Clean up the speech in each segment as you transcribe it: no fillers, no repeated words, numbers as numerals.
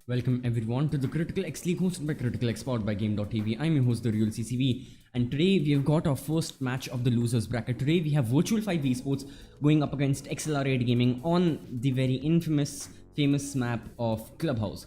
Welcome everyone to the CriticalX League hosted by CriticalX powered by Game.tv. I'm your host therealCCV, and today we have got our first match of the losers bracket. Today we have Virtual5 Esports going up against XLR8 Gaming on the very famous map of Clubhouse.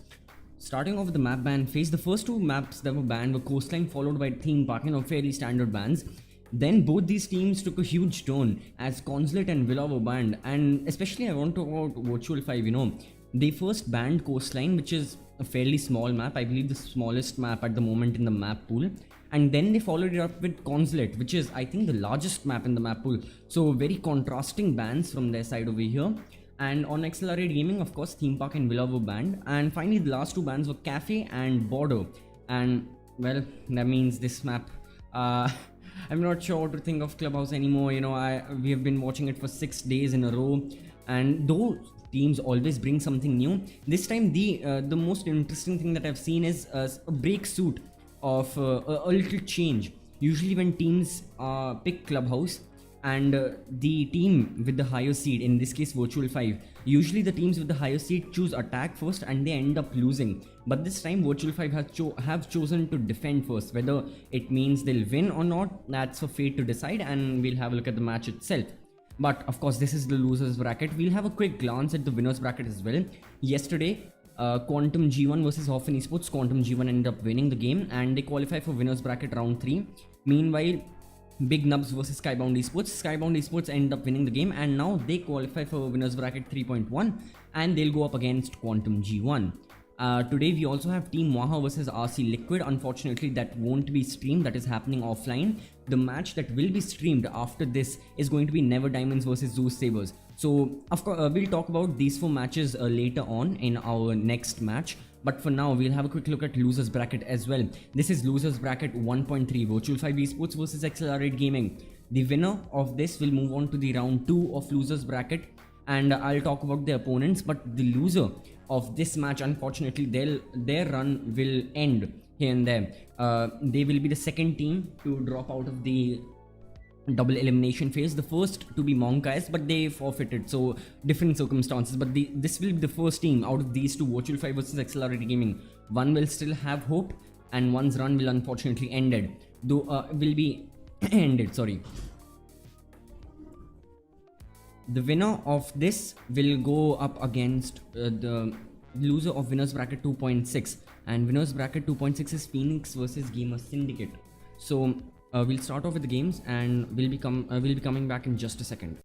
Starting off with the map ban phase, the first two maps that were banned were Coastline followed by Theme Park, fairly standard bans. Then both these teams took a huge turn as Consulate and Villa were banned, and especially I want to talk about Virtual5, they first banned Coastline, which is a fairly small map, I believe the smallest map at the moment in the map pool, and then they followed it up with Consulate, which is I think the largest map in the map pool. So very contrasting bans from their side over here. And on XLR8 Gaming, of course, Theme Park and Villa were banned, and finally the last two bans were Cafe and Border. And well, that means this map I'm not sure what to think of Clubhouse anymore. We have been watching it for 6 days in a row, and though teams always bring something new, this time the most interesting thing that I've seen is a break suit of a little change. Usually when teams pick Clubhouse and the team with the higher seed, in this case Virtual5, usually the teams with the higher seed choose attack first and they end up losing. But this time Virtual5 have chosen to defend first. Whether it means they'll win or not, that's for fate to decide, and we'll have a look at the match itself. But of course, this is the losers bracket. We'll have a quick glance at the winners bracket as well. Yesterday, Quantum G1 versus Hoffen Esports. Quantum G1 ended up winning the game and they qualify for winners bracket round 3. Meanwhile, Big Nubs versus Skybound Esports. Skybound Esports end up winning the game and now they qualify for winners bracket 3.1 and they'll go up against Quantum G1. Today we also have Team Waha versus RC Liquid. Unfortunately, that won't be streamed. That is happening offline. The match that will be streamed after this is going to be Never Diamonds versus Zeus Sabers. So of course we'll talk about these 4 matches later on in our next match. But for now, we'll have a quick look at losers bracket as well. This is losers bracket 1.3, Virtual5 Esports versus XLR8 Gaming. The winner of this will move on to the round 2 of losers bracket, and I'll talk about the opponents. But the loser of this match, unfortunately, their run will end here and there. They will be the second team to drop out of the double elimination phase. The first to be Monkey's, but they forfeited, so different circumstances. But this will be the first team out of these two, Virtual5 versus XLR8 Gaming. One will still have hope and one's run will unfortunately ended, though will be ended, sorry. The winner of this will go up against the loser of winners bracket 2.6, and winners bracket 2.6 is Phoenix versus Gamer Syndicate. So we'll start off with the games and we'll be coming back in just a second.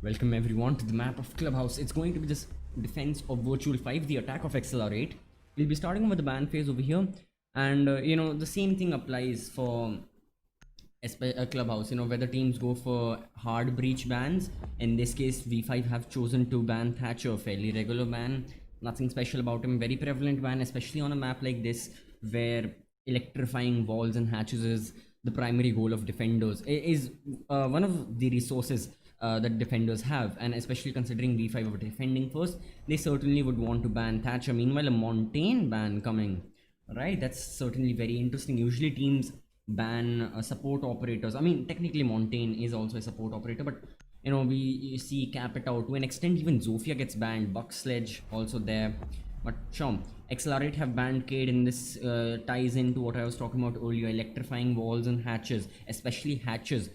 Welcome everyone to the map of Clubhouse. It's going to be this defense of Virtual5, the attack of XLR8. We'll be starting with the ban phase over here, and the same thing applies for Clubhouse. Whether teams go for hard breach bans. In this case, V5 have chosen to ban Thatcher, a fairly regular ban, nothing special about him, very prevalent ban, especially on a map like this where electrifying walls and hatches is the primary goal of defenders. It is one of the resources that defenders have, and especially considering V5 are defending first, they certainly would want to ban Thatcher. Meanwhile, a Montaigne ban coming, right? That's certainly very interesting. Usually teams ban support operators. I mean, technically Montaigne is also a support operator, but we see Cap It Out to an extent. Even Zofia gets banned, Buck Sledge also there, but sure. XLR8 have banned Cade, and this ties into what I was talking about earlier, electrifying walls and hatches, especially hatches,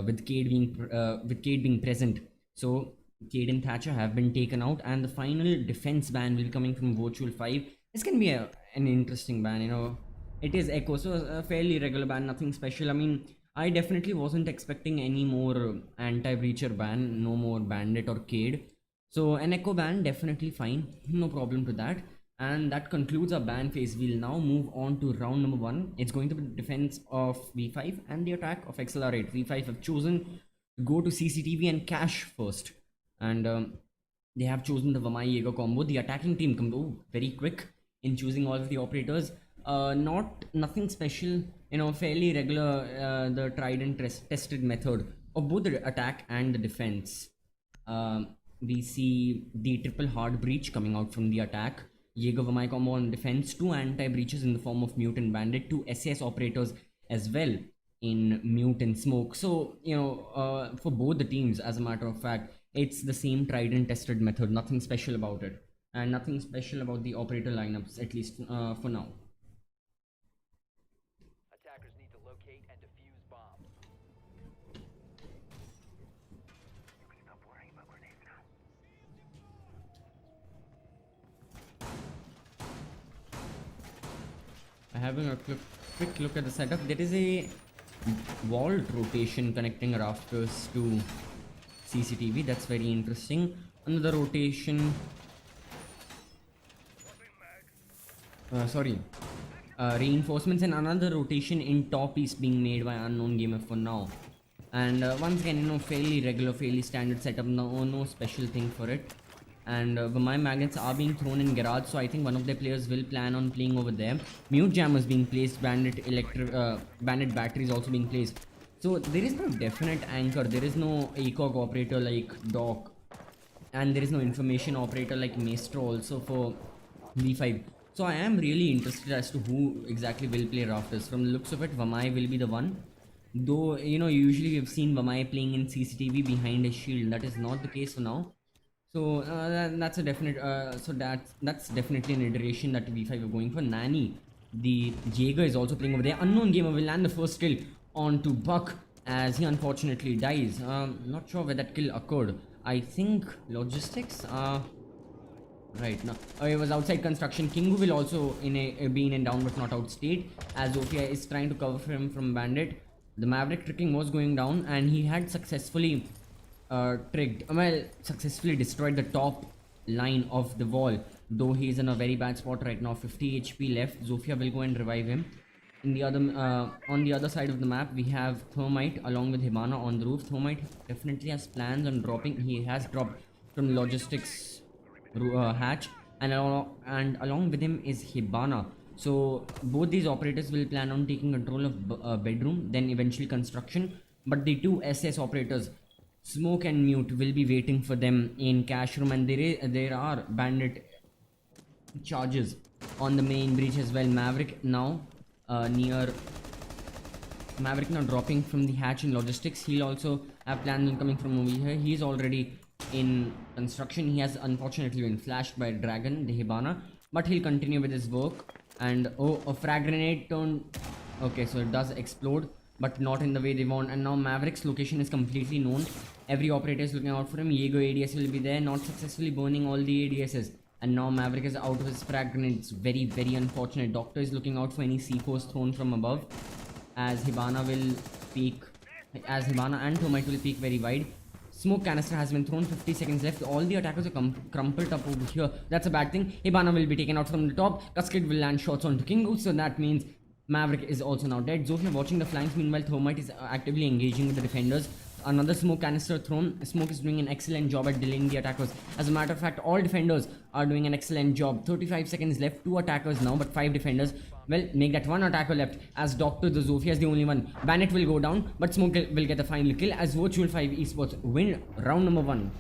with Cade being present. So Cade and Thatcher have been taken out, and the final defense ban will be coming from Virtual5. This can be an interesting ban. It is Echo, so a fairly regular ban, nothing special. I mean, I definitely wasn't expecting any more anti-breacher ban, no more Bandit or Cade. So an Echo ban, definitely fine, no problem to that. And that concludes our ban phase. We'll now move on to round number 1. It's going to be the defense of V5 and the attack of XLR8. V5 have chosen to go to CCTV and cash first. And they have chosen the Vamai Jaeger combo. The attacking team combo, very quick in choosing all of the operators. Nothing special, fairly regular, the tried and tested method of both the attack and the defense. We see the triple hard breach coming out from the attack. Jaeger Vamai combo on defense, 2 anti-breaches in the form of Mute and Bandit, 2 SAS operators as well in Mute and Smoke. So, for both the teams, as a matter of fact, it's the same tried and tested method, nothing special about it. And nothing special about the operator lineups, at least for now. Attackers need to locate and defuse bombs. You can stop worrying about grenades now. Having a quick look at the setup, there is a wall rotation connecting rafters to CCTV. That's very interesting. Another rotation, reinforcements, and another rotation in top is being made by Unknown Gamer for now. And once again, fairly regular, fairly standard setup, no special thing for it. And my magnets are being thrown in garage, so I think one of their players will plan on playing over there. Mute jammers being placed, bandit batteries also being placed. So there is no definite anchor, there is no ACOG operator like Doc, and there is no information operator like Maestro also for V5. So I am really interested as to who exactly will play rafters. From the looks of it, Vamai will be the one. Though, usually we've seen Vamai playing in CCTV behind a shield. That is not the case for now. So that's a definite. That's definitely an iteration that V5 are going for. Nani, the Jaeger, is also playing over there. Unknown Gamer will land the first kill onto Buck as he unfortunately dies. Not sure where that kill occurred. I think logistics. Right now, it was outside construction. Kingu will also be in a down but not out state, as Zofia is trying to cover him from Bandit. The Maverick tricking was going down, and he had successfully successfully destroyed the top line of the wall, though he is in a very bad spot right now. 50 HP left. Zofia will go and revive him. In the other on the other side of the map, we have Thermite along with Hibana on the roof. Thermite definitely has plans on dropping. He has dropped from logistics hatch, and along with him is Hibana. So both these operators will plan on taking control of bedroom, then eventually construction. But the 2 SS operators, Smoke and Mute, will be waiting for them in cash room, and there are bandit charges on the main breach as well. Maverick now dropping from the hatch in logistics. He'll also have plans on coming from over here. He's already in construction. He has unfortunately been flashed by Dragon, the Hibana, but he'll continue with his work. And a frag grenade turned. Okay, so it does explode, but not in the way they want. And now Maverick's location is completely known. Every operator is looking out for him. Jaeger ADS will be there, not successfully burning all the ADSs. And now Maverick is out of his frag grenades. Very, very unfortunate. Doctor is looking out for any C4s thrown from above, as Hibana will peek, as Hibana and Thermite will peek very wide. Smoke canister has been thrown. 50 seconds left. All the attackers are crumpled up over here. That's a bad thing. Hibana will be taken out from the top. Cascade will land shots onto Kingu. So that means Maverick is also now dead. Zofia watching the flanks. Meanwhile, Thermite is actively engaging with the defenders. Another smoke canister thrown. Smoke is doing an excellent job at delaying the attackers. As a matter of fact, all defenders are doing an excellent job. 35 seconds left. 2 attackers now, but 5 defenders. Well, make that 1 attacker left. As Doctor the Zofia is the only one. Bandit will go down, but Smoke will get the final kill as Virtual5 Esports win round number 1.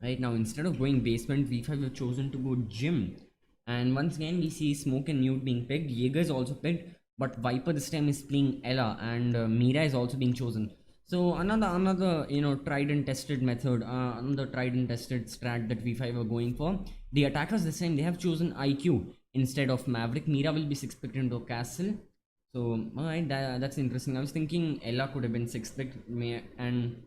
Right now, instead of going basement, V5 have chosen to go gym. And once again, we see Smoke and Newt being picked. Jaeger is also picked, but Viper this time is playing Ella, and Mira is also being chosen. So another tried and tested method, another tried and tested strat that V5 are going for. The attackers this time, they have chosen IQ instead of Maverick. Mira will be 6th picked into a castle. So alright, that's interesting. I was thinking Ella could have been 6th picked, and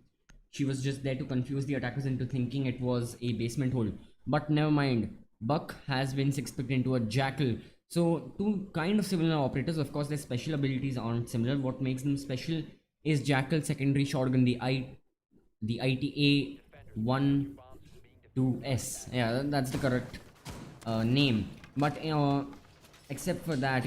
she was just there to confuse the attackers into thinking it was a basement hole. But never mind. Buck has been 6th picked into a Jackal. So two kind of similar operators. Of course, their special abilities aren't similar. What makes them special is Jackal secondary shotgun, the ITA 12S. Yeah, that's the correct name. But except for that,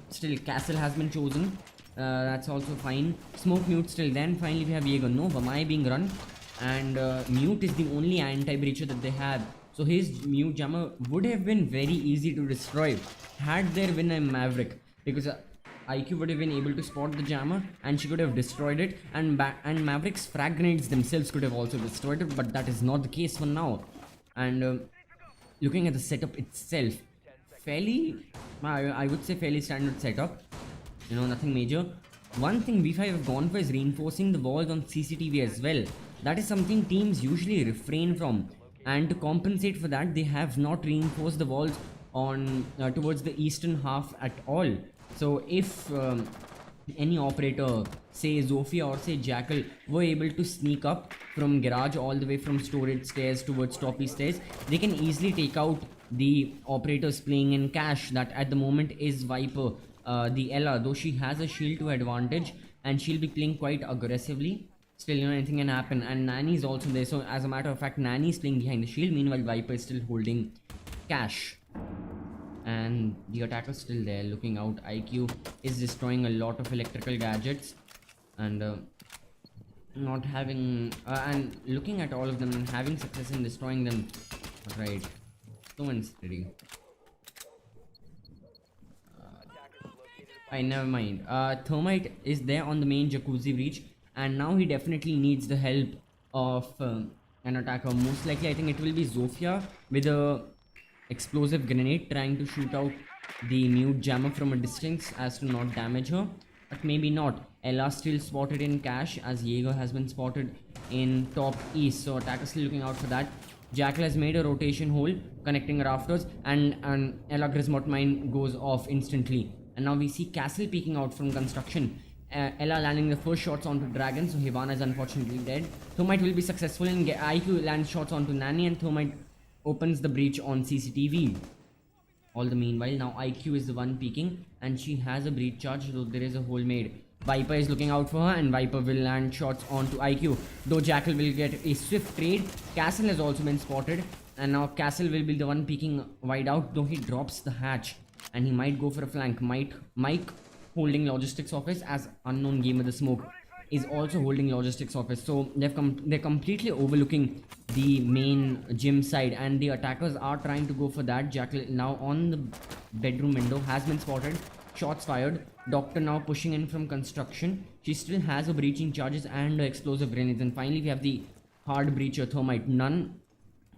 still Castle has been chosen. That's also fine. Smoke Mute still. Then finally we have Jaeger. No, Vamai being run, and Mute is the only anti-breacher that they have. So his Mute jammer would have been very easy to destroy had there been a Maverick, because IQ would have been able to spot the jammer and she could have destroyed it, and Maverick's frag grenades themselves could have also destroyed it, but that is not the case for now. And looking at the setup itself, fairly, I would say fairly standard setup. Nothing major. One thing V5 have gone for is reinforcing the walls on CCTV as well. That is something teams usually refrain from, and to compensate for that, they have not reinforced the walls on towards the eastern half at all. So if any operator, say Zofia or say Jackal, were able to sneak up from garage all the way from storage stairs towards toppy stairs, they can easily take out the operators playing in cash. That at the moment is Viper. The Ella, though she has a shield to advantage and she'll be playing quite aggressively, still anything can happen. And Nani is also there, so as a matter of fact Nani is playing behind the shield, meanwhile Viper is still holding cash, and the attacker is still there looking out. IQ is destroying a lot of electrical gadgets and not having and looking at all of them and having success in destroying them. Right, so unsteady. Never mind. Thermite is there on the main jacuzzi breach, and now he definitely needs the help of an attacker. Most likely, I think it will be Zofia with a explosive grenade trying to shoot out the Mute jammer from a distance as to not damage her. But maybe not. Ella still spotted in cash, as Jaeger has been spotted in top east. So attacker still looking out for that. Jackal has made a rotation hole connecting rafters, and Ella Grismot mine goes off instantly. And now we see Castle peeking out from construction. Ella landing the first shots onto Dragon, so Hibana is unfortunately dead. Thermite will be successful in IQ lands shots onto Nani, and Thermite opens the breach on CCTV. All the meanwhile, now IQ is the one peeking, and she has a breach charge, though there is a hole made. Viper is looking out for her, and Viper will land shots onto IQ, though Jackal will get a swift trade. Castle has also been spotted, and now Castle will be the one peeking wide out, though he drops the hatch. And he might go for a flank. Mike holding logistics office, as unknown gamer the smoke is also holding logistics office. So they're completely overlooking the main gym side, and the attackers are trying to go for that. Jackal now on the bedroom window has been spotted. Shots fired. Doctor now pushing in from construction. She still has a breaching charges and explosive grenades. And finally we have the hard breacher Thermite. None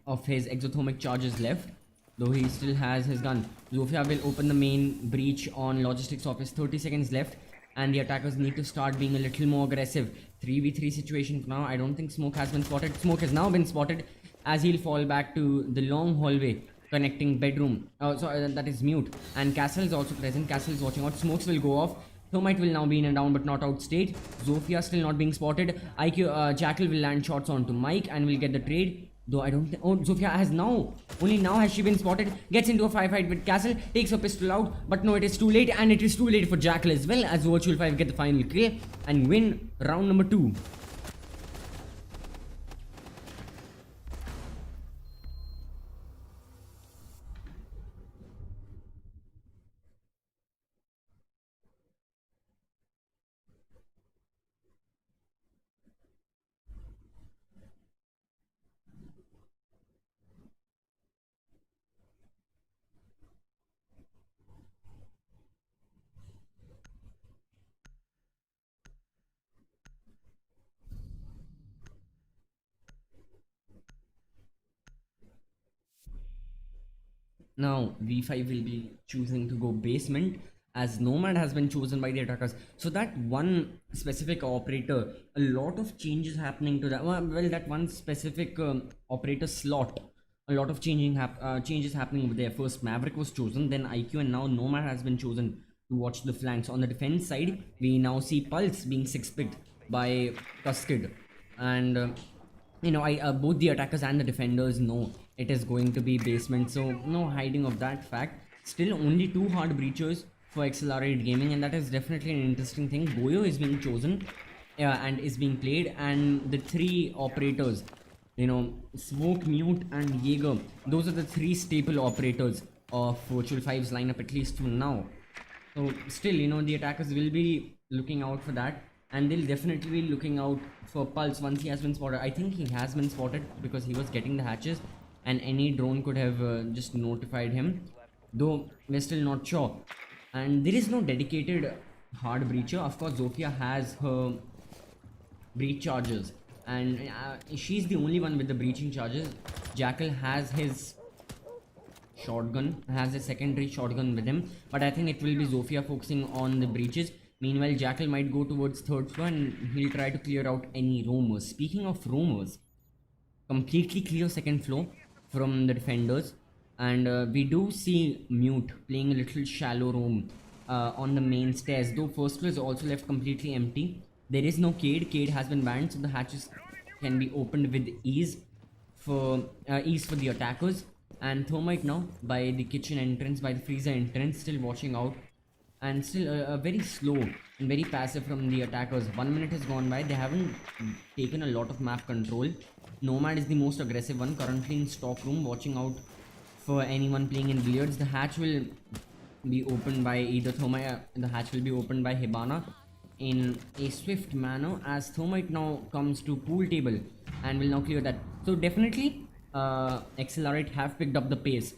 of his exothermic charges left, though he still has his gun. Zofia will open the main breach on logistics office. 30 seconds left, and the attackers need to start being a little more aggressive. 3v3 situation for now. I don't think Smoke has been spotted. Smoke has now been spotted, as he'll fall back to the long hallway connecting bedroom. That is Mute. And Castle is also present. Castle is watching out. Smokes will go off. Thermite will now be in a down but not out state. Zofia still not being spotted. Jackal will land shots onto Mike and will get the trade. Though I don't think. Oh, Zofia has now. Only now has she been spotted. Gets into a firefight with Castle. Takes a pistol out. But no, it is too late. And it is too late for Jackal as well. As Virtual5 get the final kill and win round number 2. Now V5 will be choosing to go basement as Nomad has been chosen by the attackers. So that one specific operator, a lot of changes happening to that. Well, that one specific operator slot, a lot of changes happening there. First Maverick was chosen, then IQ, and now Nomad has been chosen to watch the flanks. On the defense side, we now see Pulse being 6-picked by Tusked, and both the attackers and the defenders know it is going to be basement, so no hiding of that fact. Still only 2 hard breachers for XLR8 gaming, and that is definitely an interesting thing. Goyo is being chosen and is being played, and the 3 operators, Smoke, Mute and Jaeger, those are the 3 staple operators of Virtual5's lineup, at least for now. So still, the attackers will be looking out for that, and they'll definitely be looking out for Pulse once he has been spotted. I think he has been spotted because he was getting the hatches and any drone could have just notified him, though we're still not sure. And there is no dedicated hard breacher. Of course, Zofia has her breach charges, and she's the only one with the breaching charges. Jackal has his shotgun, has a secondary shotgun with him, but I think it will be Zofia focusing on the breaches. Meanwhile, Jackal might go towards 3rd floor and he'll try to clear out any roamers. Speaking of roamers, completely clear 2nd floor from the defenders, and we do see Mute playing a little shallow roam on the main stairs, though 1st floor is also left completely empty. There is no Cade. Cade has been banned, so the hatches can be opened with ease for the attackers. And Thermite now by the kitchen entrance, by the freezer entrance, still watching out, and still a very slow and very passive from the attackers. 1 minute has gone by. They haven't taken a lot of map control. Nomad is the most aggressive one, currently in stock room, watching out for anyone playing in billiards. The hatch will be opened by either Thermite. The hatch will be opened by Hibana in a swift manner, as Thermite now comes to pool table and will now clear that. So definitely XLR8 have picked up the pace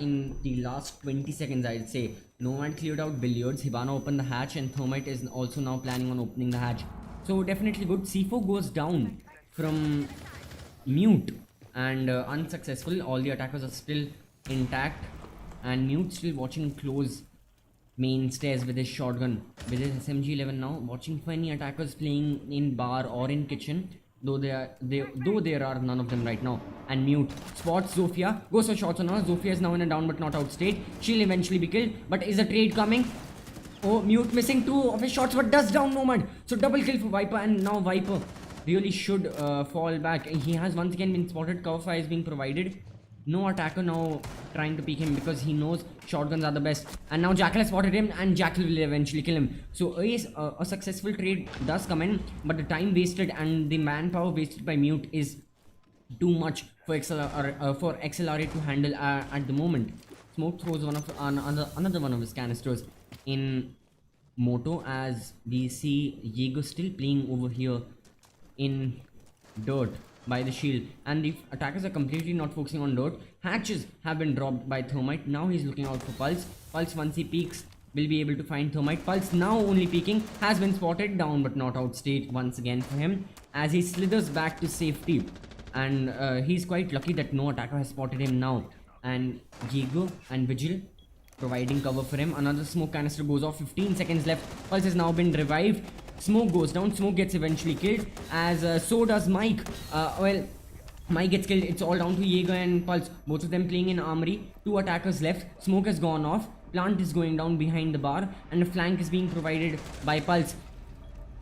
in the last 20 seconds, I'd say. Nomad cleared out billiards, Hibana opened the hatch, and Thermite is also now planning on opening the hatch. So definitely good. C4 goes down from Mute and unsuccessful. All the attackers are still intact, and Mute still watching close main stairs with his shotgun, with his SMG-11 now, watching for any attackers playing in bar or in kitchen, though there are none of them right now. And Mute spots Zofia, goes for shots on her. Zofia is now in a down but not out state. She'll eventually be killed, but is a trade coming? Oh, Mute missing 2 of his shots, but does down Nomad. So double kill for Viper, and now Viper really should fall back. He has once again been spotted. Cover fire is being provided. No attacker now trying to peek him because he knows shotguns are the best. And now Jackal has spotted him, and Jackal will eventually kill him. So a successful trade does come in, but the time wasted and the manpower wasted by Mute is too much for XLR8 to handle at the moment. Smoke throws another one of his canisters in Moto, as we see Jaeger still playing over here in dirt by the shield, and the attackers are completely not focusing on dirt. Hatches have been dropped by Thermite. Now he's looking out for Pulse. Pulse, once he peeks, will be able to find Thermite. Pulse now only peeking, has been spotted, down but not out state once again for him, as he slithers back to safety. And he's quite lucky that no attacker has spotted him now. And Jaeger and Vigil providing cover for him. Another smoke canister goes off, 15 seconds left. Pulse has now been revived. Smoke goes down. Smoke gets eventually killed, as so does Mike. Mike gets killed. It's all down to Jaeger and Pulse, both of them playing in armory. 2 attackers left. Smoke has gone off. Plant is going down behind the bar, and a flank is being provided by Pulse.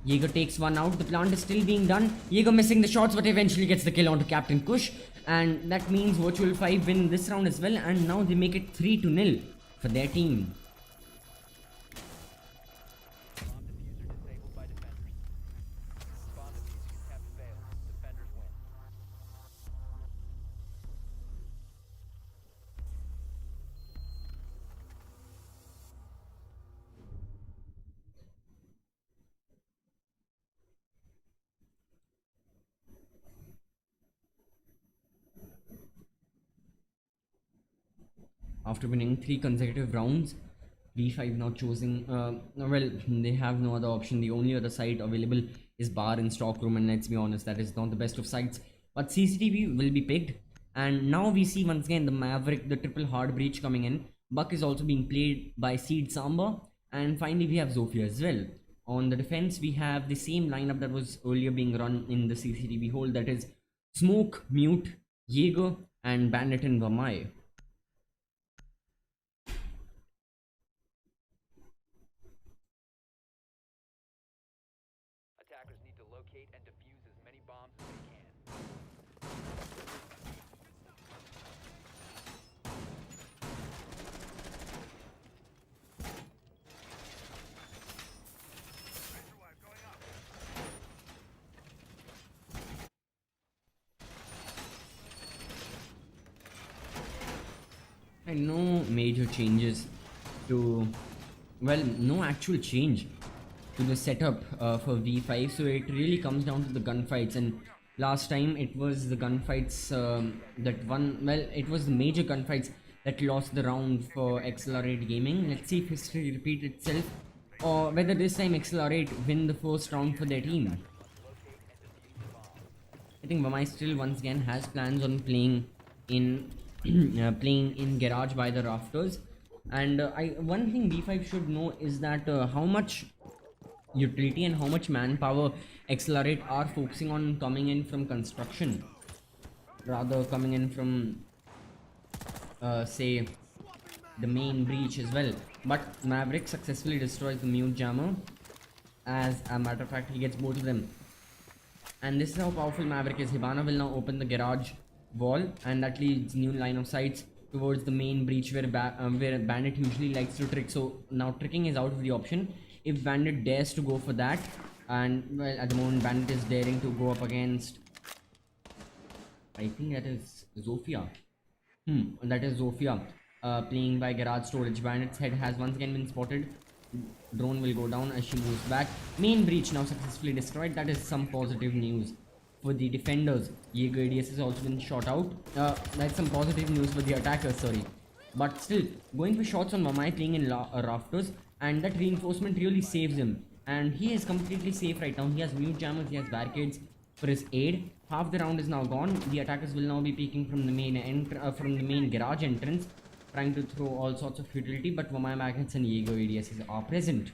Jaeger takes one out. The plant is still being done. Jaeger missing the shots, but eventually gets the kill onto Captain Kush. And that means Virtual 5 win this round as well. And now they make it 3-0 for their team. Bomb diffuser disabled by defenders. Bomb diffuser attempt failed. Defenders win. After winning 3 consecutive rounds, V5 now choosing, well, they have no other option. The only other site available is bar in stockroom, and let's be honest, that is not the best of sites. But CCTV will be picked, and now we see once again the Maverick, the triple hard breach coming in. Buck is also being played by Seed Samba, and finally we have Zofia as well. On the defense, we have the same lineup that was earlier being run in the CCTV hole, that is Smoke, Mute, Jaeger, and Bandit and Vamai. Attackers need to locate and defuse as many bombs as they can. And no major changes to, well, no actual change to the setup for V5, so it really comes down to the gunfights. And last time it was the gunfights that won, well, it was the major gunfights that lost the round for XLR8 Gaming. Let's see if history repeats itself, or whether this time XLR8 win the first round for their team. I think Vamai still once again has plans on playing in playing in garage by the rafters. And one thing V5 should know is that how much utility and how much manpower XLR8 are focusing on coming in from construction, rather coming in from say the main breach as well. But Maverick successfully destroys the mute jammer. As a matter of fact, he gets both of them. And this is how powerful Maverick is. Hibana will now open the garage wall, and that leads new line of sights towards the main breach where Bandit usually likes to trick. So now tricking is out of the option if Bandit dares to go for that. And well, at the moment Bandit is daring to go up against, I think that is Zofia. That is Zofia playing by garage storage. Bandit's head has once again been spotted. Drone will go down as she moves back. Main breach now successfully destroyed. That is some positive news for the defenders. Jaeger ADS has also been shot out. That's some positive news for the attackers, sorry. But still, going for shots on Mamai playing in rafters, and that reinforcement really saves him. And he is completely safe right now. He has mute jammers, he has barricades for his aid. Half the round is now gone. The attackers will now be peeking from the main garage entrance, trying to throw all sorts of futility, but Vamai magnets and Jaeger ADSs are present.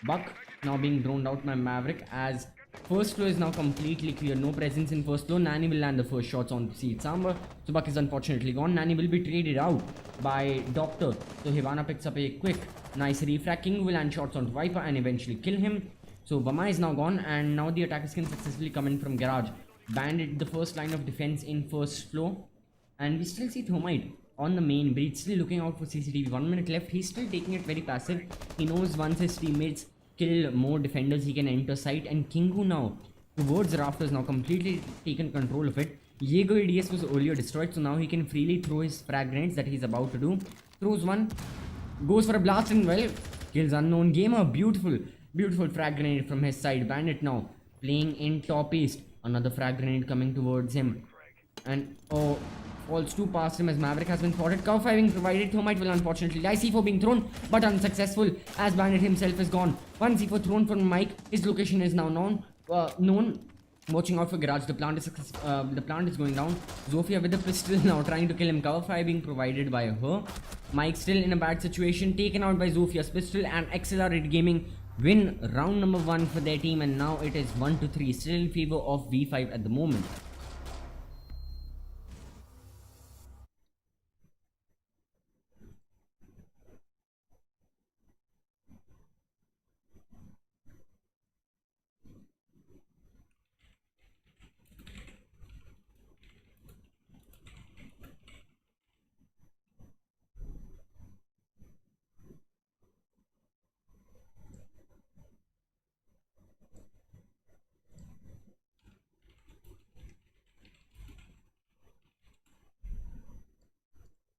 Buck now being droned out by Maverick, as first floor is now completely clear. No presence in first floor. Nani will land the first shots on Seed Samba. So Buck is unfortunately gone. Nani will be traded out by Doctor. So Hivana picks up a quick, nice refract. King will land shots onto Viper and eventually kill him. So Vamai is now gone, and now the attackers can successfully come in from garage. Bandit the first line of defense in first floor. And we still see Thermite on the main breach, still looking out for CCTV. 1 minute left. He's still taking it very passive. He knows once his teammates kill more defenders, he can enter sight. And Kingu now towards rafters, now completely taken control of it. Jaeger ADS was earlier destroyed, so now he can freely throw his frag grenades that he's about to do. Throws one, goes for a blast, and well, kills unknown gamer. Beautiful frag grenade from his side. Bandit now playing in top east. Another frag grenade coming towards him, and oh, falls too past him as Maverick has been spotted. Cover fire being provided. Thermite will unfortunately die. C4 being thrown, but unsuccessful as Bandit himself is gone. One C4 thrown from Mike. His location is now known. Watching out for garage. The plant is going down. Zofia with the pistol now trying to kill him. Cover fire being provided by her. Mike still in a bad situation, taken out by Zofia's pistol, and XLR8 Gaming win round number 1 for their team, and now it is 1-3, still in favor of V5 at the moment.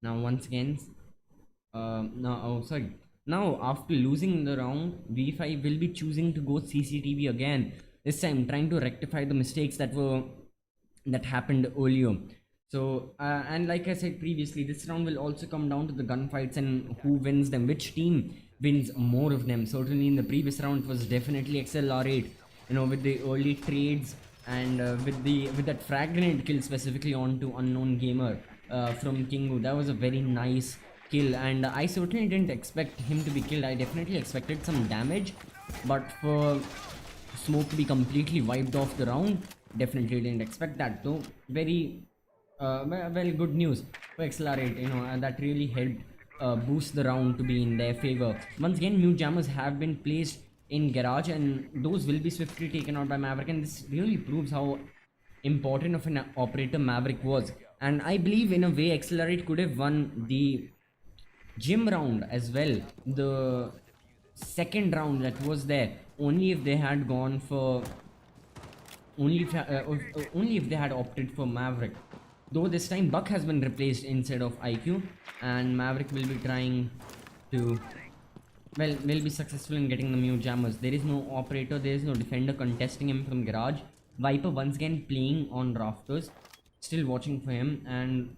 Now once again, now after losing the round, V5 will be choosing to go CCTV again. This time, trying to rectify the mistakes that happened earlier. So and like I said previously, this round will also come down to the gunfights and who wins them, which team wins more of them. Certainly in the previous round it was definitely XLR8, with the early trades and with that frag grenade kill specifically onto unknown gamer from Kingu. That was a very nice kill, and I certainly didn't expect him to be killed. I definitely expected some damage, but for Smoke to be completely wiped off the round, definitely didn't expect that though. Very well, good news for XLR8, and that really helped boost the round to be in their favor. Once again, new jammers have been placed in garage, and those will be swiftly taken out by Maverick, and this really proves how important of an operator Maverick was. And I believe in a way XLR8 could have won the gym round as well, the second round that was there, only if they had gone for only if they had opted for Maverick. Though this time Buck has been replaced instead of IQ, and Maverick will be trying to, well, will be successful in getting the mute jammers. There is no operator, there is no defender contesting him from garage. Viper once again playing on rafters, still watching for him, and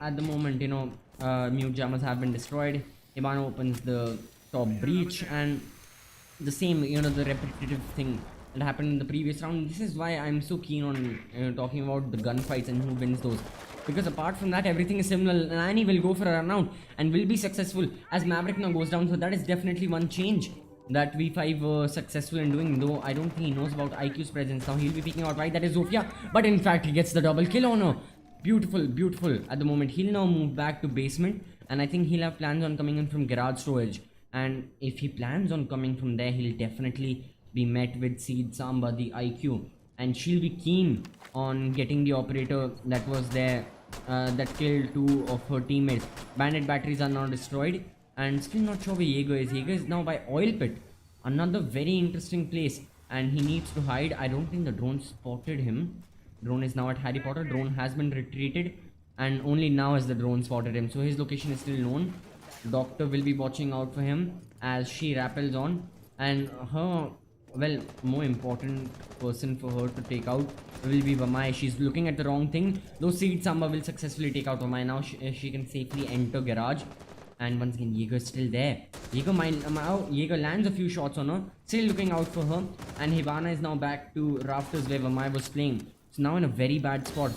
at the moment, mute jammers have been destroyed. Hibana opens the top breach, and the same, the repetitive thing that happened in the previous round. This is why I'm so keen on talking about the gunfights and who wins those, because apart from that, everything is similar. Nani will go for a run out and will be successful as Maverick now goes down. So that is definitely one change that V5 were successful in doing, though I don't think he knows about IQ's presence. Now he'll be picking out right, that is Zofia, but in fact he gets the double kill on her. Beautiful, beautiful. At the moment, he'll now move back to basement, and I think he'll have plans on coming in from garage storage. And if he plans on coming from there, he'll definitely be met with Seed Samba, the IQ, and she'll be keen on getting the operator that was there, that killed two of her teammates. Bandit batteries are now destroyed, and still not sure where Jaeger is. Jaeger is now by oil pit, another very interesting place, and he needs to hide. I don't think the drone spotted him. Drone is now at Harry Potter. Drone has been retreated, and only now has the drone spotted him, so his location is still known. Doctor will be watching out for him as she rappels on, and her, well, more important person for her to take out will be Vamai. She's looking at the wrong thing, though Seed Samba will successfully take out Vamai. Now she can safely enter garage, and once again Jaeger is still there. Jaeger lands a few shots on her, still looking out for her, and Hibana is now back to rafters where Vamai was playing. So now in a very bad spot.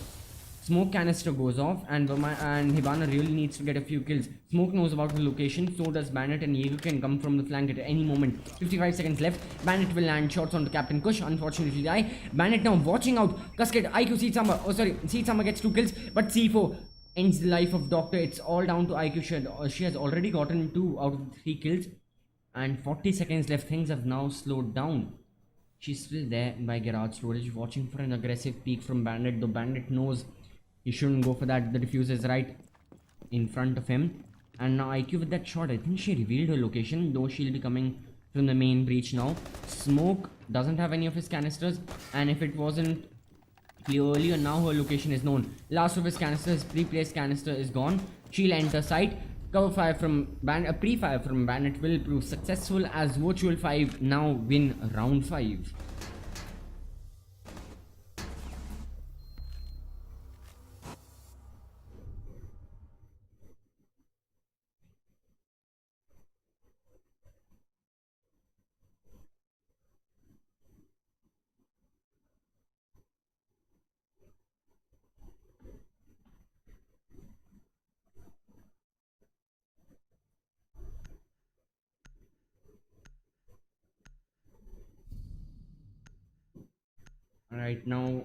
Smoke canister goes off, and Hibana really needs to get a few kills. Smoke knows about the location, so does Bandit, and Jaeger can come from the flank at any moment. 55 seconds left. Bandit will land shots onto Captain Kush. Unfortunately die. Bandit now watching out. Cascade, IQ, Seed Samba. Oh sorry, Seed Samba gets 2 kills, but C4 ends the life of Doctor. It's all down to IQ. She has already gotten 2 out of 3 kills, and 40 seconds left. Things have now slowed down. She's still there by garage storage, watching for an aggressive peek from Bandit. The Bandit knows he shouldn't go for that. The diffuser is right in front of him, and now IQ with that shot, I think she revealed her location, though she'll be coming from the main breach now. Smoke doesn't have any of his canisters, and if it wasn't clear earlier, now her location is known. Last of his canisters, pre-placed canister is gone. She'll enter site. Cover fire from pre-fire from Bandit will prove successful as Virtual5 now win round 5. Alright, now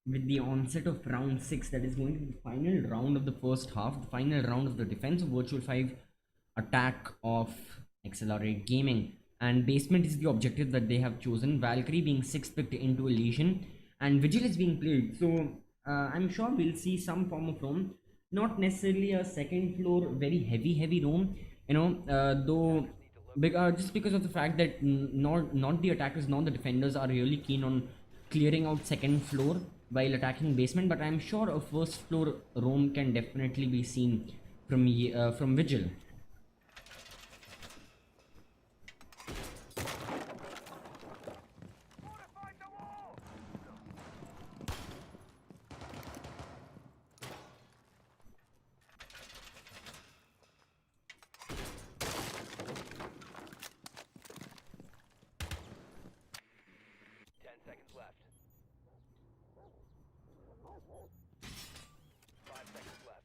with the onset of round 6, that is going to be the final round of the first half, the final round of the defense of Virtual5 attack of XLR8 Gaming. And basement is the objective that they have chosen, Valkyrie being 6th picked into a Legion, and Vigil is being played. So I'm sure we'll see some form of roam, not necessarily a second floor very heavy roam, though just because of the fact that not the attackers nor the defenders are really keen on clearing out second floor while attacking basement, but I'm sure a first floor roam can definitely be seen from Vigil. Left. 5 seconds left.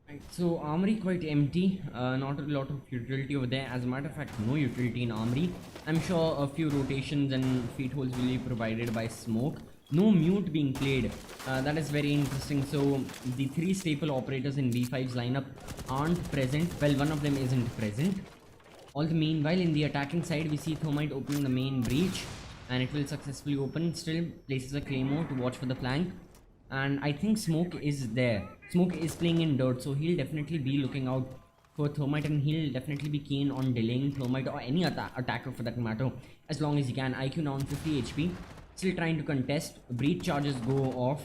Right, so armory quite empty, not a lot of utility over there. As a matter of fact, no utility in armory. I'm sure a few rotations and feet holes will be provided by smoke. No mute being played. That is very interesting. So the three staple operators in B5's lineup aren't present. Well, one of them isn't present. All the meanwhile, in the attacking side, we see Thermite opening the main breach, and it will successfully open. Still places a claymore to watch for the flank, and I think Smoke is there. Smoke is playing in dirt, so he'll definitely be looking out for Thermite, and he'll definitely be keen on delaying Thermite or any attacker for that matter, as long as he can. IQ now on 50 HP, still trying to contest. Breach charges go off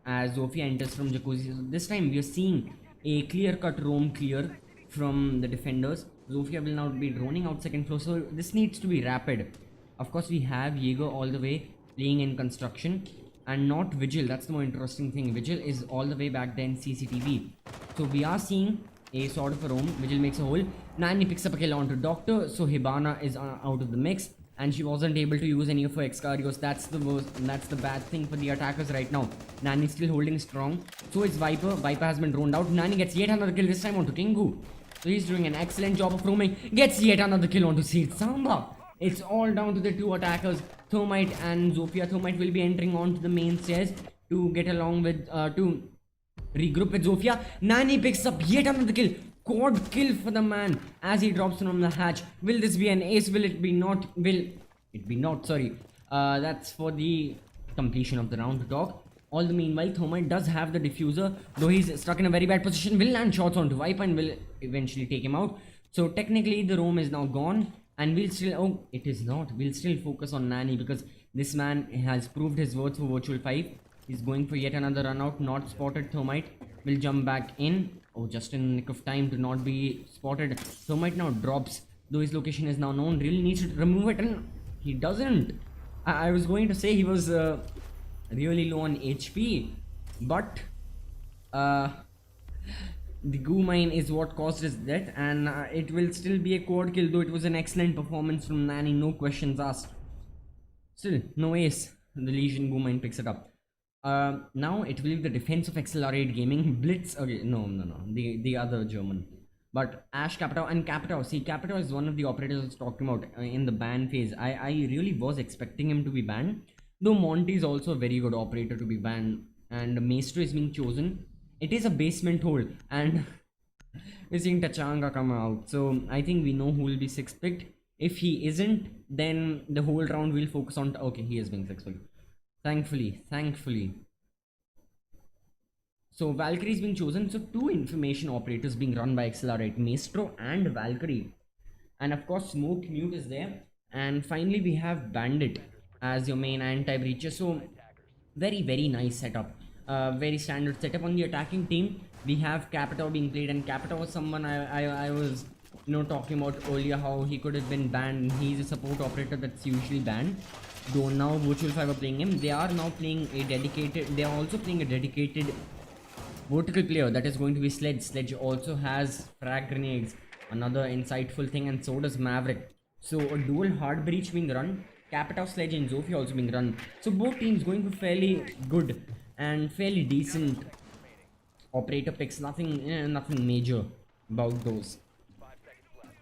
as Zofia enters from Jacuzzi. So this time we are seeing a clear-cut roam clear from the defenders. Zofia will now be droning out second floor, so this needs to be rapid. Of course, we have Jaeger all the way playing in construction, and not Vigil. That's the more interesting thing. Vigil is all the way back there in CCTV. So we are seeing a sort of a roam. Vigil makes a hole. Nani picks up a kill onto Doctor, so Hibana is out of the mix, and she wasn't able to use any of her Excarios. That's the worst, and that's the bad thing for the attackers right now. Nani still holding strong. So is Viper. Viper has been droned out. Nani gets yet another kill, this time onto Kingu. So he's doing an excellent job of roaming. Gets yet another kill onto Seed Samba. It's all down to the two attackers, Thermite and Zofia. Thermite will be entering onto the main stairs to get along with, to regroup with Zofia. Nani picks up yet another kill. Quad kill for the man as he drops from the hatch. Will this be an ace? Will it be not? Will it be not? Sorry. That's for the completion of the round to talk. All the meanwhile, Thermite does have the diffuser, though he's stuck in a very bad position. Will land shots onto Viper and will eventually take him out. So technically, the roam is now gone. And we'll still, oh, it is not. We'll still focus on Nani because this man has proved his worth for Virtual5. He's going for yet another run out. Not spotted. Thermite will jump back in. Oh, just in the nick of time to not be spotted. Thermite now drops, though his location is now known. Really needs to remove it, and he doesn't. I was going to say he was really low on HP, but the goo mine is what caused his death, and it will still be a quad kill, though it was an excellent performance from Nani, no questions asked. Still, no ace. The Legion goo mine picks it up. Now it will be the defense of XLR8 Gaming. Blitz, okay, no, the other German. But Ash, Capitao, and Capitao. See, Capitao is one of the operators I was talking about in the ban phase. I really was expecting him to be banned, though Monty is also a very good operator to be banned, and Maestro is being chosen. It is a basement hole, and we're seeing Tachanga come out. So I think we know who will be sixth picked. If he isn't, then the whole round will focus on. Okay, he is being sixth picked. Thankfully. So Valkyrie is being chosen. So two information operators being run by XLR8, Maestro and Valkyrie. And of course, Smoke Mute is there. And finally, we have Bandit as your main anti-breacher. So very nice setup. Very standard setup. On the attacking team, we have Capitao being played, and Capitao was someone I was talking about earlier, how he could have been banned. He's a support operator that's usually banned, though now Virtual5 are playing him. They are now playing a dedicated, they are also playing a dedicated vertical player, that is going to be Sledge. Sledge also has frag grenades, another insightful thing, and so does Maverick. So a dual hard breach being run, Capitao, Sledge and Zofia also being run. So both teams going for fairly good and fairly decent operator picks. Nothing major about those. 5 seconds left.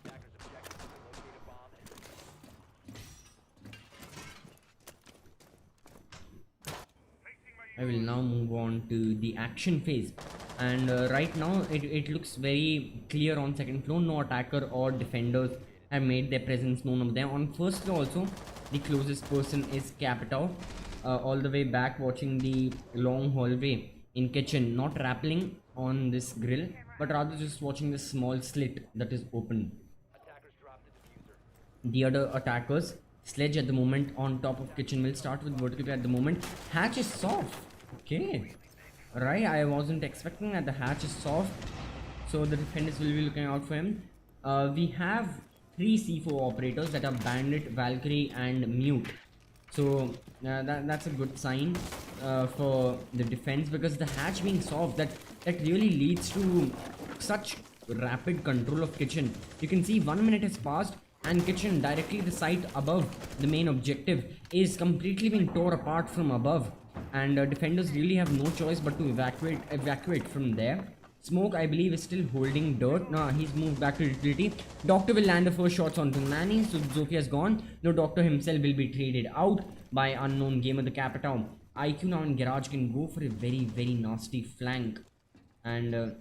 Attackers objective to locate a bomb and I will now move on to the action phase, and right now it looks very clear on second floor. No attacker or defenders have made their presence known over there. On first floor also, the closest person is Capitao, all the way back watching the long hallway in kitchen, not rappelling on this grill, but rather just watching the small slit that is open. attackers drop the diffuser. The other attackers, Sledge at the moment on top of kitchen, will start with vertical play at the moment. Hatch is soft. Okay. Right, I wasn't expecting that. The hatch is soft, so the defenders will be looking out for him. We have three C4 operators that are Bandit, Valkyrie, and Mute. So that's a good sign for the defense, because the hatch being soft, that really leads to such rapid control of kitchen. You can see 1 minute has passed and kitchen, directly the site above the main objective, is completely being tore apart from above, and defenders really have no choice but to evacuate from there. Smoke, I believe, is still holding dirt. Nah, he's moved back to utility. Doctor will land the first shots onto Nani, so Zofia is gone. No, Doctor himself will be traded out by unknown gamer the Capital. IQ now in Garage can go for a very nasty flank, and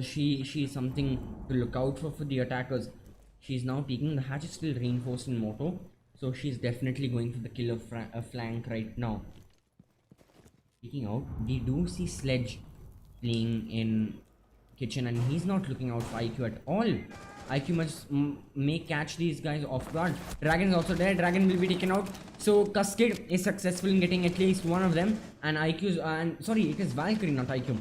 she's something to look out for the attackers. She's now peeking. The hatch is still reinforced in Moto, so she's definitely going for the killer flank right now. Speaking out, we do see Sledge playing in kitchen, and he's not looking out for IQ at all. IQ must may catch these guys off guard. Dragon is also there. Dragon will be taken out. So Cascade is successful in getting at least one of them, and IQ's and sorry, it is Valkyrie, not IQ.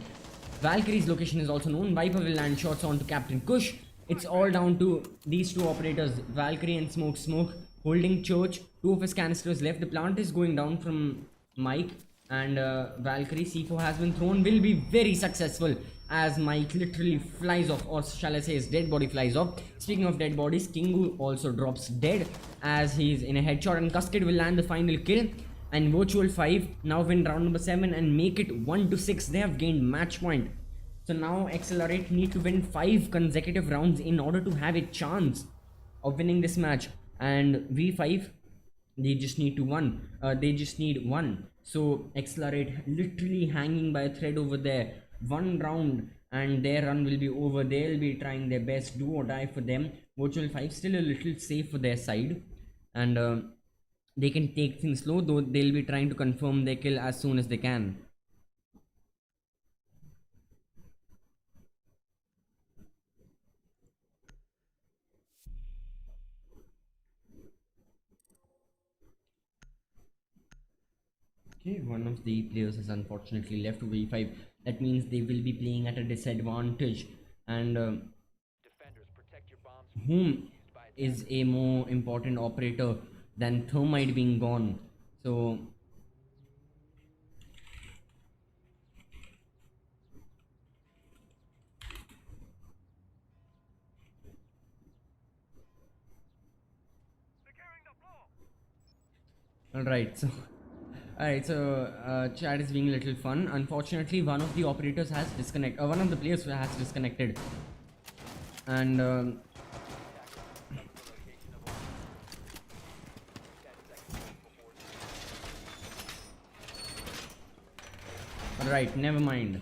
Valkyrie's location is also known. Viper will land shots onto Captain Kush. It's all down to these two operators, Valkyrie and Smoke. Smoke holding Church. Two of his canisters left. The plant is going down from Mike, and Valkyrie C4 has been thrown. Will be very successful as Mike literally flies off, or shall I say his dead body flies off. Speaking of dead bodies, Kingu also drops dead as he's in a headshot, and Cascade will land the final kill. And Virtual5 now win round number 7 and make it 1-6. They have gained match point. So now XLR8 need to win 5 consecutive rounds in order to have a chance of winning this match. And V5, they just need to one. They just need one. So XLR8 literally hanging by a thread over there. One round and their run will be over. They'll be trying their best, do or die for them. Virtual5 still a little safe for their side, and they can take things slow, though they'll be trying to confirm their kill as soon as they can. Okay, one of the players has unfortunately left V5. That means they will be playing at a disadvantage. And Defenders, protect your bombs from whom used by attackers. is a more important operator than Thermite being gone? So alright, so chat is being a little fun. Unfortunately, one of the operators has disconnected. One of the players has disconnected, and right, never mind.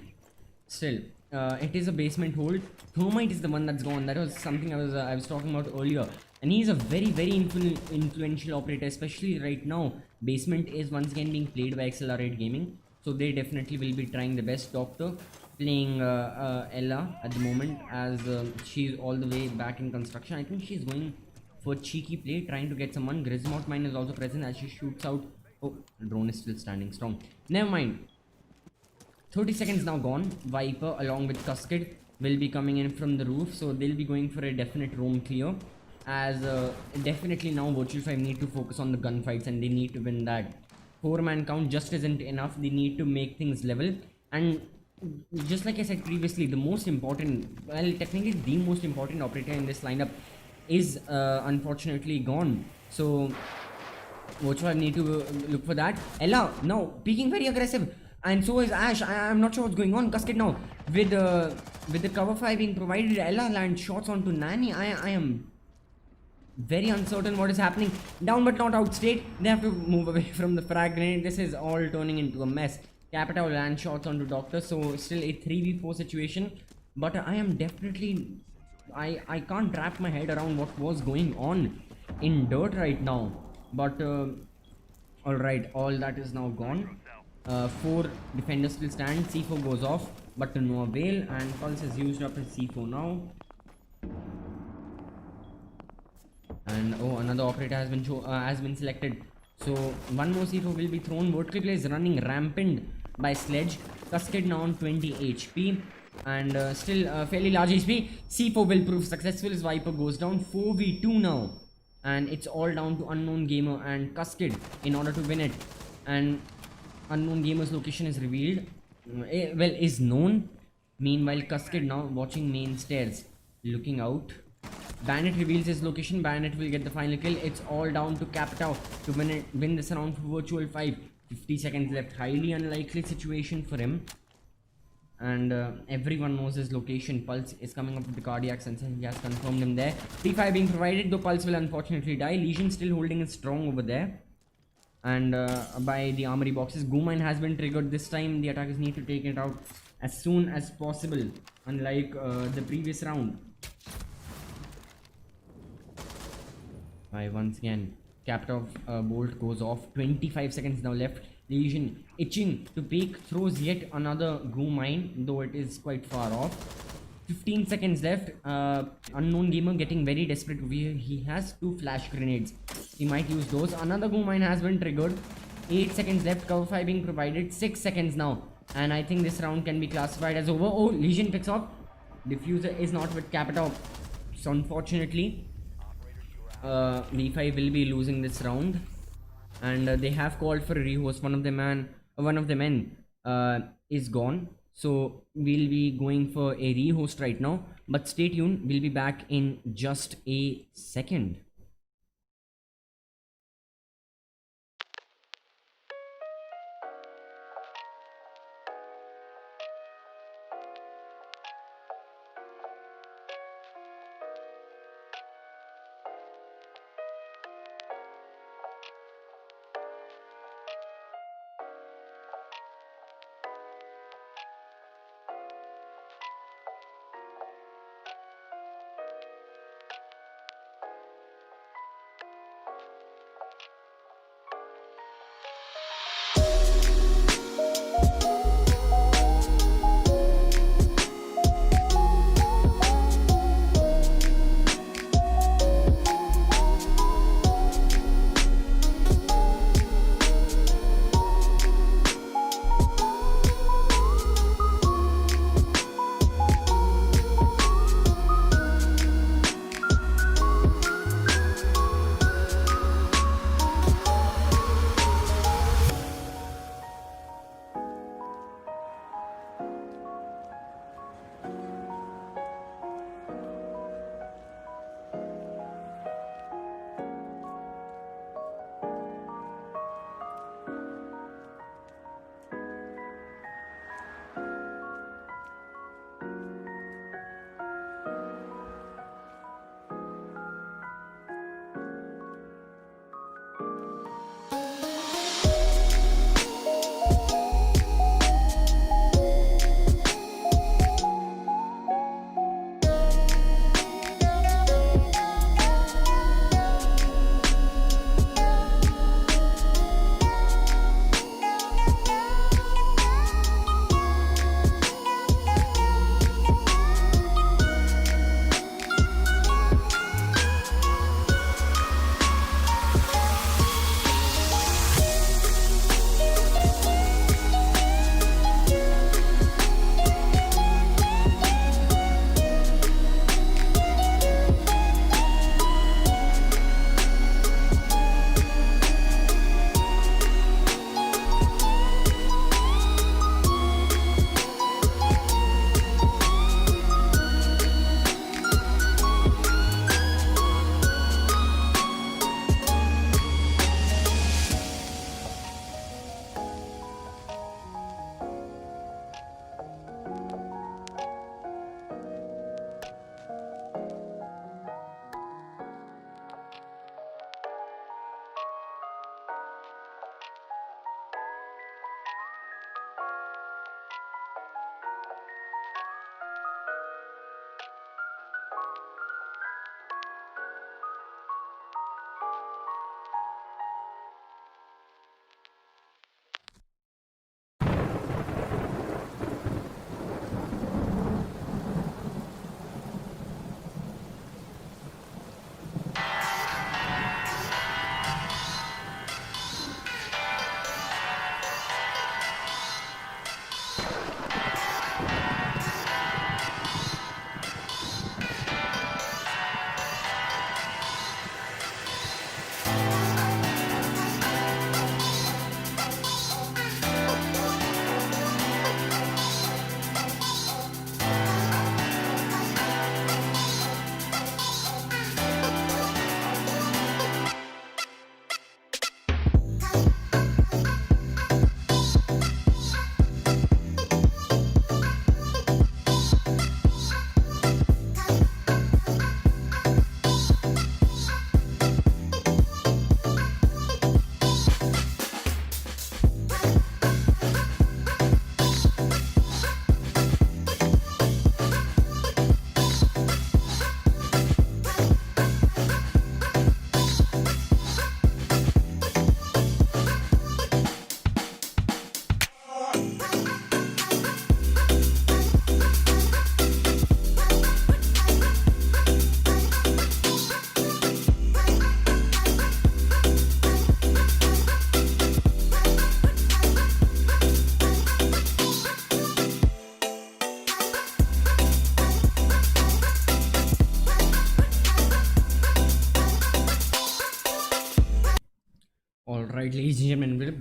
Still, it is a basement hold. Thermite is the one that's gone. That was something I was talking about earlier, and he's a very influential operator, especially right now. Basement is once again being played by XLR8 Gaming, so they definitely will be trying the best. Doctor playing Ella at the moment, as she's all the way back in construction. I think she's going for cheeky play, trying to get someone. Grismot Mine is also present as she shoots out. Oh, drone is still standing strong. Never mind. 30 seconds now gone. Viper along with Cascade will be coming in from the roof, so they'll be going for a definite roam clear, as definitely now Virtual5 need to focus on the gunfights and they need to win that. 4-man count just isn't enough. They need to make things level, and just like I said previously, the most important, well, technically the most important operator in this lineup is unfortunately gone. So Virtual5 need to look for that. Ella now peeking very aggressive, and so is Ash. I'm not sure what's going on. Cascade now with the cover fire being provided. Ella lands shots onto Nani. I am very uncertain what is happening. Down but not out state. They have to move away from the frag grenade. This is all turning into a mess. Capital land shots onto Doctor, so still a 3v4 situation. But I am definitely, I can't wrap my head around what was going on in dirt right now. But alright, all that is now gone. 4 defenders still stand. C4 goes off, but to no avail, and Pulse has used up his C4 now. And oh, another operator has been selected. So one more C4 will be thrown. Vertical play is running rampant by Sledge. Cascade now on 20 HP and still fairly large HP. C4 will prove successful. His Viper goes down. 4v2 now, and it's all down to Unknown Gamer and Cascade in order to win it. And Unknown Gamer's location is revealed. Well, is known. Meanwhile, Cascade now watching main stairs, looking out. Bandit reveals his location. Bandit will get the final kill. It's all down to Capitao to win this round for Virtual 5. 50 seconds left. Highly unlikely situation for him. And everyone knows his location. Pulse is coming up with the cardiac sensor. He has confirmed him there. P5 being provided, though Pulse will unfortunately die. Legion still holding it strong over there. And by the armory boxes, Goomine has been triggered. This time the attackers need to take it out as soon as possible, unlike the previous round. Once again, Capitov bolt goes off. 25 seconds now left. Legion itching to peek, throws yet another Goo mine, though it is quite far off. 15 seconds left. Unknown Gamer getting very desperate. He has 2 flash grenades. He might use those. Another Goo mine has been triggered. 8 seconds left. Cover 5 being provided. 6 seconds now. And I think this round can be classified as over. Oh, Legion picks off. Diffuser is not with Capitov. So unfortunately, V5 will be losing this round, and they have called for a rehost. One of the men is gone, so we'll be going for a rehost right now. But stay tuned, we'll be back in just a second.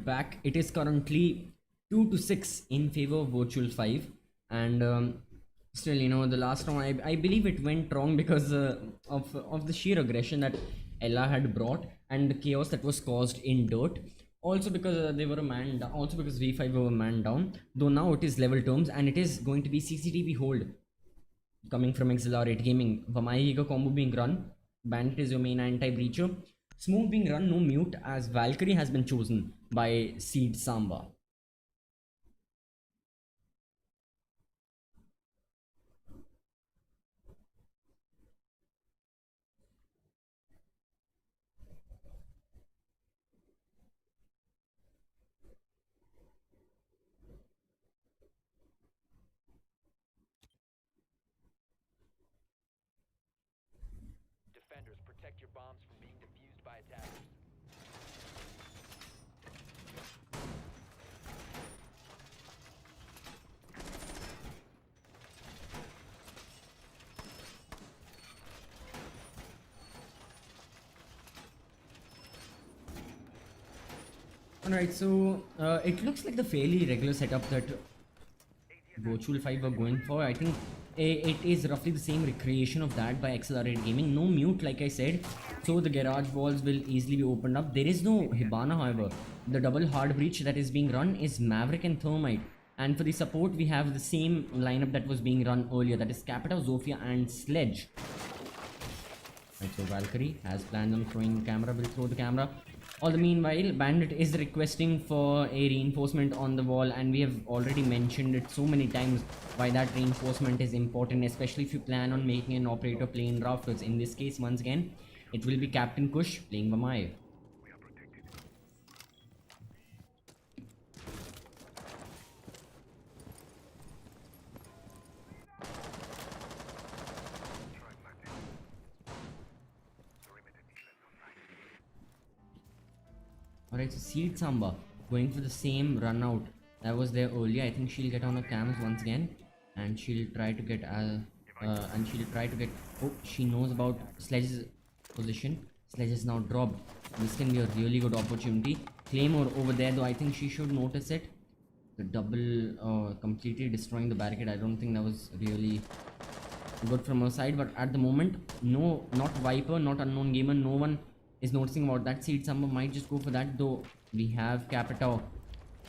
back. It is currently 2-6 in favor of Virtual 5, and still, the last round, I believe it went wrong because of the sheer aggression that Ella had brought and the chaos that was caused in dirt. Also because they were a man down, also because V5 were a man down. Though now it is level terms and it is going to be CCTV hold coming from XLR8 Gaming. Vamaiga combo being run. Bandit is your main anti-breacher. Smoke being run, no mute, as Valkyrie has been chosen by Seed Samba. Defenders, protect your bombs from being defused by attackers. Alright, so it looks like the fairly regular setup that Virtual 5 are going for. I think it is roughly the same recreation of that by XLR8 Gaming. No mute, like I said, so the garage walls will easily be opened up. There is no Hibana, however. The double hard breach that is being run is Maverick and Thermite. And for the support, we have the same lineup that was being run earlier, that is Capita, Zofia, and Sledge. Right, so Valkyrie has planned on throwing the camera, will throw the camera. All the meanwhile, Bandit is requesting for a reinforcement on the wall, and we have already mentioned it so many times why that reinforcement is important, especially if you plan on making an operator play in rafters. In this case, once again, it will be Captain Kush playing Vamai. Alright, so Seed Samba going for the same run out that was there earlier. I think she'll get on her cams once again, and she'll try to get oh, she knows about Sledge's position. Sledge is now dropped. This can be a really good opportunity. Claymore over there, though I think she should notice it. The double completely destroying the barricade. I don't think that was really good from her side, but at the moment, no, not Viper, not Unknown Gamer, no one is noticing about that. Seed Samba might just go for that, though we have Capita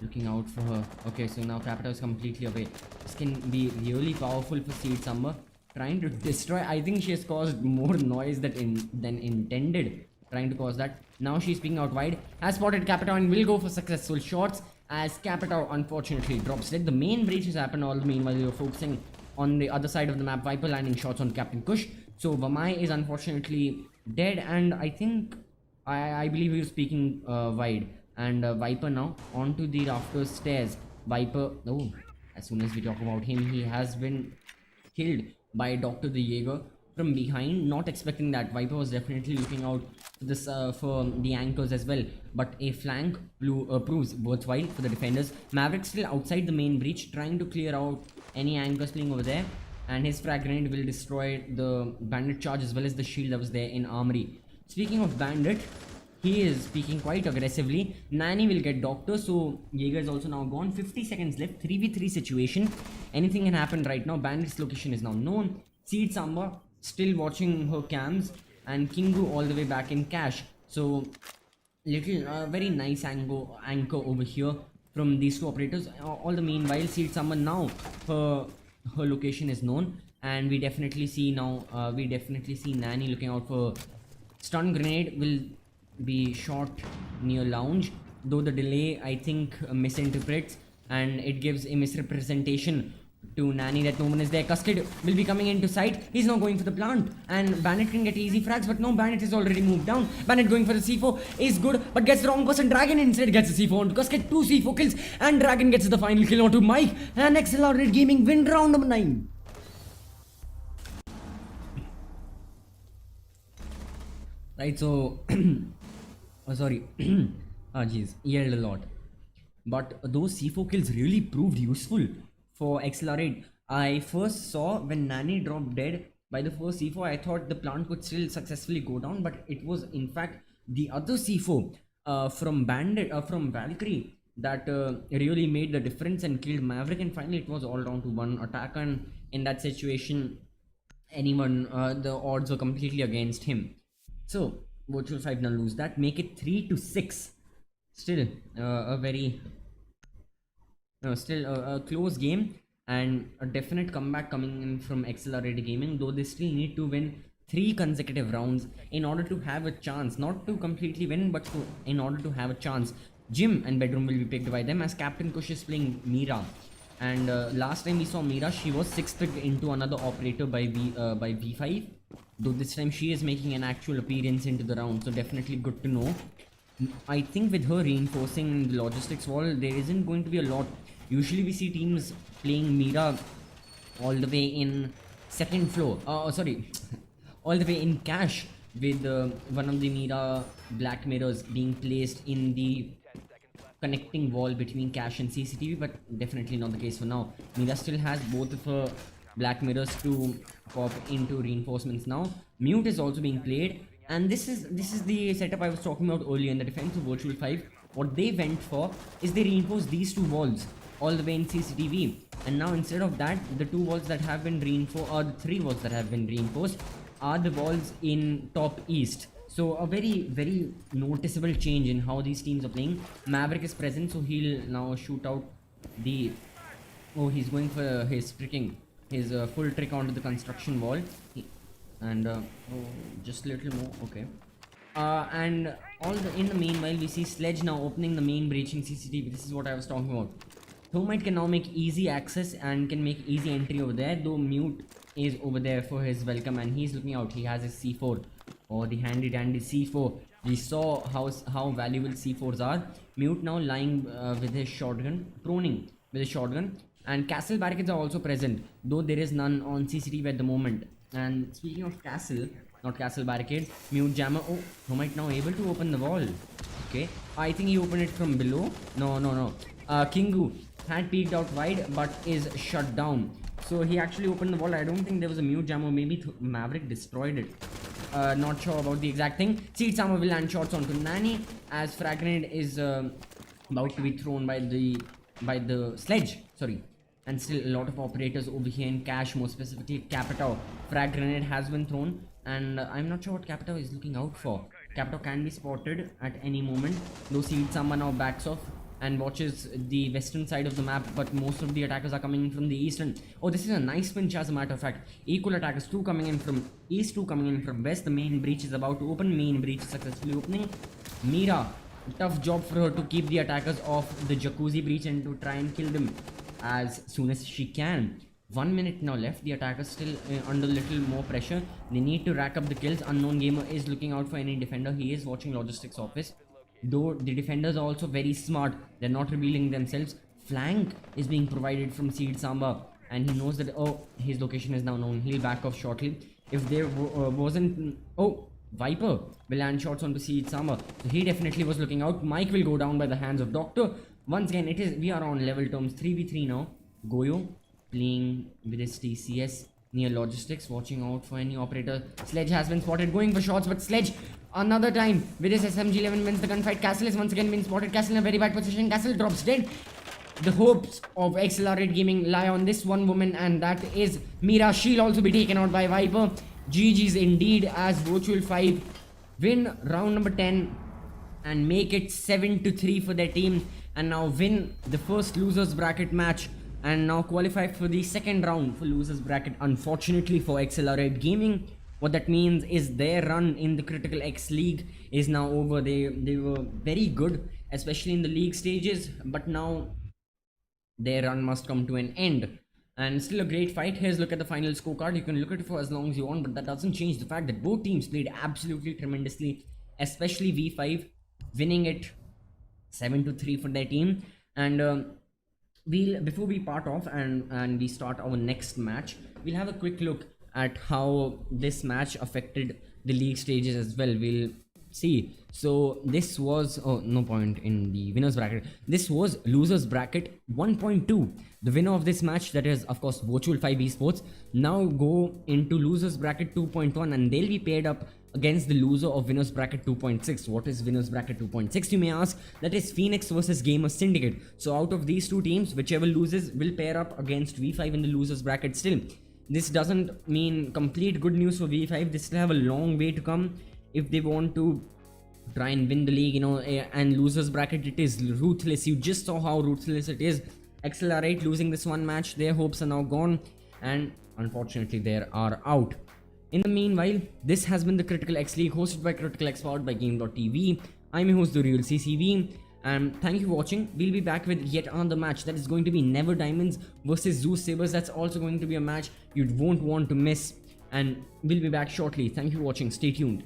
looking out for her. Okay, so now Capita is completely away. This can be really powerful for Seed Samba, trying to destroy. I think she has caused more noise than intended, trying to cause that. Now she's peeking out wide, has spotted Capita and will go for successful shots, as Capita unfortunately drops dead. The main breach has happened. All the meanwhile you're focusing on the other side of the map. Viper landing shots on Captain Kush. So Vamai is unfortunately dead, and I think I believe he was speaking wide. And Viper now onto the rafters stairs. Viper, oh, as soon as we talk about him, he has been killed by Dr. the Jaeger from behind. Not expecting that. Viper was definitely looking out for this for the anchors as well, but a flank proves worthwhile for the defenders. Maverick still outside the main breach, trying to clear out any anchors playing over there, and his frag grenade will destroy the bandit charge as well as the shield that was there in armory. Speaking of bandit, he is speaking quite aggressively. Nani will get doctor, so Jaeger is also now gone. 50 seconds left, 3v3 situation. Anything can happen right now. Bandit's location is now known. Seed Samba still watching her cams, and Kingu all the way back in cash. So little very nice anchor over here from these two operators. All the meanwhile, Seed Samba now her location is known, and we definitely see now Nani looking out for stun grenade will be shot near lounge, though the delay I think misinterprets, and it gives a misrepresentation to Nani that no one is there. Custard will be coming into sight. He's now going for the plant, and Bandit can get easy frags, but no, Bandit is already moved down. Bandit going for the C4 is good, but gets the wrong person. Dragon instead gets the C4 onto Custard. 2 C4 kills, and Dragon gets the final kill onto Mike, and XLR8 Gaming win round number 9. Right, so oh sorry, ah jeez, yelled a lot. But those C4 kills really proved useful for XLR8. I first saw when Nani dropped dead by the first C4, I thought the plant could still successfully go down, but it was in fact the other C4 from Valkyrie that really made the difference and killed Maverick. And finally, it was all down to one attack, and in that situation, anyone the odds were completely against him. So Virtual 5 now lose that, make it 3-6. Still a very still a close game and a definite comeback coming in from XLR8 Gaming, though they still need to win 3 consecutive rounds in order to have a chance, not to completely win, but in order to have a chance. Jim and Bedroom will be picked by them as Captain Kush is playing Mira. And last time we saw Mira, she was 6th into another operator by V5. Though this time she is making an actual appearance into the round, so definitely good to know. I think with her reinforcing the logistics wall, there isn't going to be a lot. Usually we see teams playing Mira all the way in second floor. Sorry, all the way in cash with one of the Mira black mirrors being placed in the connecting wall between cache and CCTV, but definitely not the case for now. Mira still has both of her black mirrors to pop into reinforcements now. Mute is also being played, and this is the setup I was talking about earlier in the defense of Virtual 5. What they went for is they reinforced these 2 walls all the way in CCTV, and now instead of that, the 2 walls that have been reinforced, or the 3 walls that have been reinforced, are the walls in top east. So a very noticeable change in how these teams are playing. Maverick is present, so he'll now shoot out the... Oh, he's going for his full trick onto the construction wall. Just a little more, okay. And in the meanwhile, we see Sledge now opening the main breach in CCTV. This is what I was talking about. Thermite can now make easy access and can make easy entry over there, though Mute is over there for his welcome and he's looking out. He has his C4, or the handy dandy C4. We saw how valuable C4s are. Mute now lying with his shotgun, proning with his shotgun, and castle barricades are also present, though there is none on CCTV at the moment. And speaking of castle, not castle barricades, Mute jammer. Oh, Thermite now able to open the wall. Okay, I think he opened it from below. No. Kingu had peeked out wide but is shut down. So he actually opened the wall. I don't think there was a Mute jammer. Maybe Maverick destroyed it. Not sure about the exact thing. Seed Sama will land shots onto Nani as frag grenade is about to be thrown by the Sledge. Sorry. And still a lot of operators over here in cache, more specifically Capitao. Frag grenade has been thrown, and I'm not sure what Capitao is looking out for. Capitao can be spotted at any moment, though Seed Sama now backs off and watches the western side of the map, but most of the attackers are coming in from the eastern. Oh, this is a nice pinch as a matter of fact. Equal attackers, 2 coming in from east, 2 coming in from west. The main breach is about to open. Main breach is successfully opening. Mira, tough job for her to keep the attackers off the jacuzzi breach and to try and kill them as soon as she can. 1 minute now left. The attackers still under a little more pressure. They need to rack up the kills. Unknown Gamer is looking out for any defender. He is watching logistics office. Though the defenders are also very smart, they're not revealing themselves. Flank is being provided from Seed Samba, and he knows that, oh, his location is now known. He'll back off shortly. If there wasn't... Oh, Viper will land shots onto Seed Samba. So he definitely was looking out. Mike will go down by the hands of Doctor. Once again, we are on level terms. 3v3 now. Goyo playing with his TCS near logistics, watching out for any operator. Sledge has been spotted, going for shots, but Sledge another time with his SMG-11 wins the gunfight. Castle is once again been spotted. Castle in a very bad position. Castle drops dead. The hopes of XLR8 Gaming lie on this one woman, and that is Mira. She'll also be taken out by Viper. GG's indeed, as Virtual 5 win round number 10 and make it 7-3 for their team, and now win the first losers bracket match and now qualify for the second round for losers bracket. Unfortunately for XLR8 Gaming, what that means is their run in the CriticalX League is now over. They were very good, especially in the league stages, but now their run must come to an end. And still a great fight. Here's a look at the final scorecard. You can look at it for as long as you want, but that doesn't change the fact that both teams played absolutely tremendously, especially V5 winning it 7-3 for their team. And before we part off and we start our next match, we'll have a quick look at how this match affected the league stages as well. We'll see. So this was, oh, no point in the winners bracket. This was losers bracket 1.2. The winner of this match, that is of course Virtual5 Esports, now go into losers bracket 2.1, and they'll be paired up against the loser of Winners Bracket 2.6. What is Winners Bracket 2.6, you may ask? That is Phoenix versus Gamer Syndicate. So out of these two teams, whichever loses will pair up against V5 in the losers bracket still. This doesn't mean complete good news for V5. They still have a long way to come if they want to try and win the league, and losers bracket, it is ruthless. You just saw how ruthless it is. XLR8 losing this one match, their hopes are now gone, and unfortunately they are out. In the meanwhile, this has been the Critical X League hosted by CriticalX, powered by Game.tv. I'm your host, therealCCV, and thank you for watching. We'll be back with yet another match that is going to be Never Diamonds versus Zeus Sabers. That's also going to be a match you won't want to miss, and we'll be back shortly. Thank you for watching. Stay tuned.